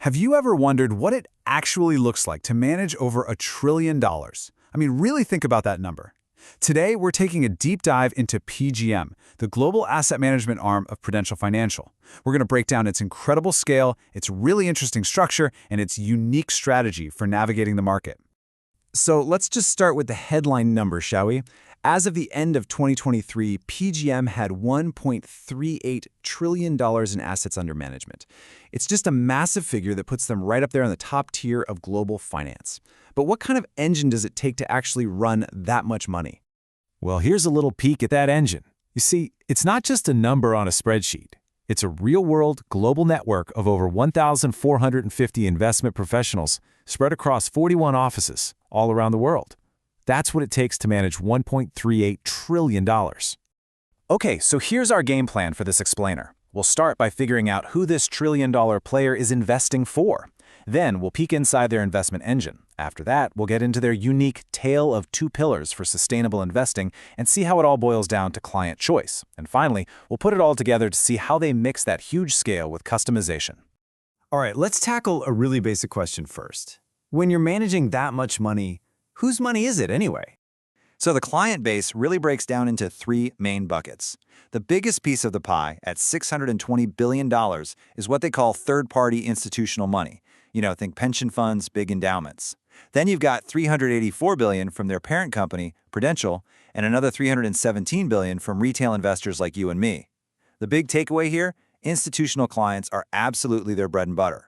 Have you ever wondered what it actually looks like to manage over $1 trillion? I mean, really think about that number. Today, we're taking a deep dive into PGM, the global asset management arm of Prudential Financial. We're going to break down its incredible scale, its really interesting structure, and its unique strategy for navigating the market. So let's just start with the headline number, shall we? As of the end of 2023, PGM had $1.38 trillion in assets under management. It's just a massive figure that puts them right up there in the top tier of global finance. But what kind of engine does it take to actually run that much money? Well, here's a little peek at that engine. You see, it's not just a number on a spreadsheet. It's a real-world global network of over 1,450 investment professionals spread across 41 offices all around the world. That's what it takes to manage $1.38 trillion. Okay, so here's our game plan for this explainer. We'll start by figuring out who this trillion-dollar player is investing for. Then we'll peek inside their investment engine. After that, we'll get into their unique tale of two pillars for sustainable investing and see how it all boils down to client choice. And finally, we'll put it all together to see how they mix that huge scale with customization. All right, let's tackle a really basic question first. When you're managing that much money, whose money is it anyway? So the client base really breaks down into three main buckets. The biggest piece of the pie, at $620 billion, is what they call third-party institutional money. Think pension funds, big endowments. Then you've got $384 billion from their parent company, Prudential, and another $317 billion from retail investors like you and me. The big takeaway here? Institutional clients are absolutely their bread and butter.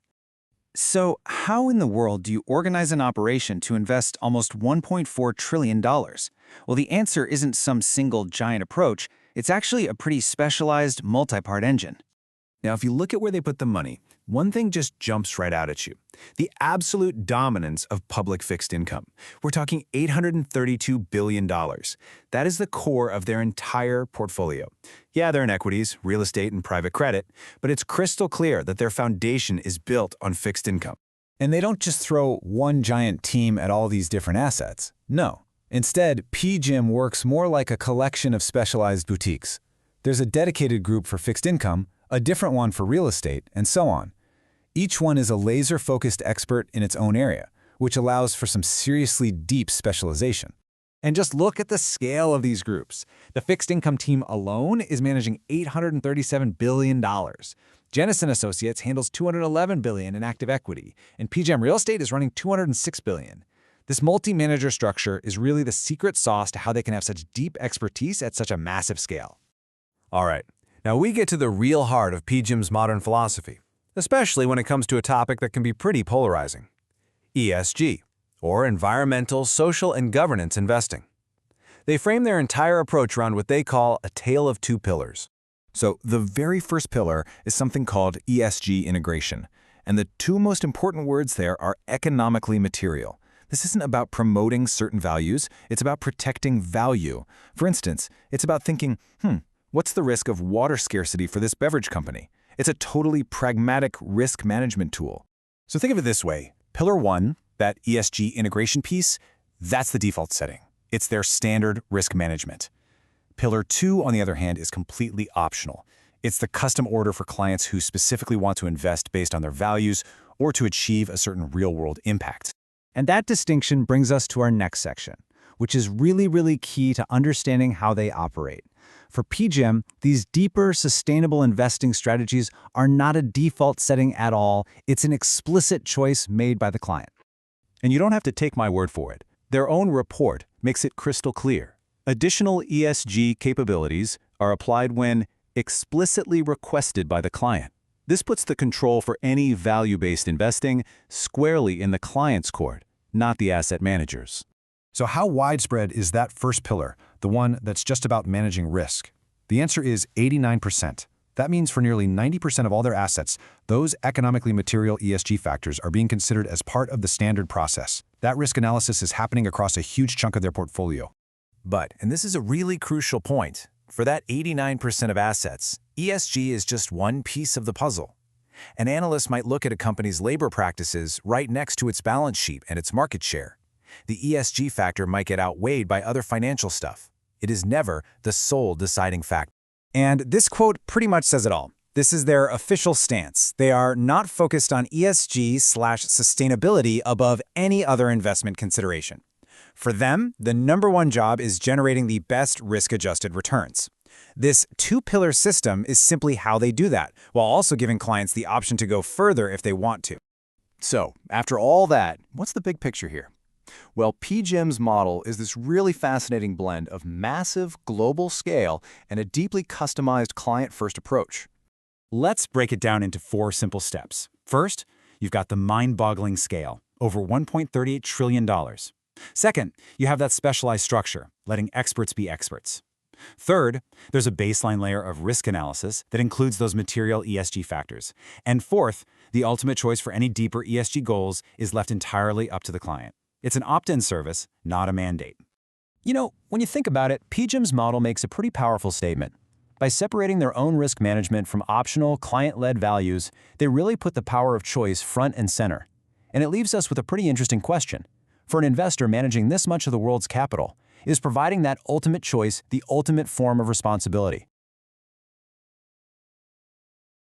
So how in the world do you organize an operation to invest almost $1.4 trillion? Well, the answer isn't some single giant approach. It's actually a pretty specialized multi-part engine. Now, if you look at where they put the money, one thing just jumps right out at you: the absolute dominance of public fixed income. We're talking $832 billion. That is the core of their entire portfolio. Yeah, they're in equities, real estate, and private credit, but it's crystal clear that their foundation is built on fixed income. And they don't just throw one giant team at all these different assets. No. Instead, PGIM works more like a collection of specialized boutiques. There's a dedicated group for fixed income, a different one for real estate, and so on. Each one is a laser-focused expert in its own area, which allows for some seriously deep specialization. And just look at the scale of these groups. The fixed income team alone is managing $837 billion. Janus & Associates handles $211 billion in active equity, and PGIM Real Estate is running $206 billion. This multi-manager structure is really the secret sauce to how they can have such deep expertise at such a massive scale. All right, now we get to the real heart of PGIM's modern philosophy, especially when it comes to a topic that can be pretty polarizing: ESG, or environmental, social, and governance investing. They frame their entire approach around what they call a tale of two pillars. So the very first pillar is something called ESG integration, and the two most important words there are economically material. This isn't about promoting certain values, it's about protecting value. For instance, it's about thinking, what's the risk of water scarcity for this beverage company? It's a totally pragmatic risk management tool. So think of it this way. Pillar 1, that ESG integration piece, that's the default setting. It's their standard risk management. Pillar 2, on the other hand, is completely optional. It's the custom order for clients who specifically want to invest based on their values or to achieve a certain real-world impact. And that distinction brings us to our next section, which is really key to understanding how they operate. For PGIM, these deeper, sustainable investing strategies are not a default setting at all. It's an explicit choice made by the client. And you don't have to take my word for it. Their own report makes it crystal clear. Additional ESG capabilities are applied when explicitly requested by the client. This puts the control for any value-based investing squarely in the client's court, not the asset managers. So how widespread is that first pillar, the one that's just about managing risk? The answer is 89%. That means for nearly 90% of all their assets, those economically material ESG factors are being considered as part of the standard process. That risk analysis is happening across a huge chunk of their portfolio. But, and this is a really crucial point, for that 89% of assets, ESG is just one piece of the puzzle. An analyst might look at a company's labor practices right next to its balance sheet and its market share. The ESG factor might get outweighed by other financial stuff. It is never the sole deciding factor. And this quote pretty much says it all. This is their official stance. They are not focused on ESG/sustainability above any other investment consideration. For them, the #1 job is generating the best risk-adjusted returns. This two-pillar system is simply how they do that, while also giving clients the option to go further if they want to. So, after all that, what's the big picture here? Well, PGIM's model is this really fascinating blend of massive global scale and a deeply customized client-first approach. Let's break it down into 4 simple steps. First, you've got the mind-boggling scale, over $1.38 trillion. Second, you have that specialized structure, letting experts be experts. Third, there's a baseline layer of risk analysis that includes those material ESG factors. And fourth, the ultimate choice for any deeper ESG goals is left entirely up to the client. It's an opt-in service, not a mandate. You know, when you think about it, PGIM's model makes a pretty powerful statement. By separating their own risk management from optional, client-led values, they really put the power of choice front and center. And it leaves us with a pretty interesting question. For an investor managing this much of the world's capital, is providing that ultimate choice the ultimate form of responsibility?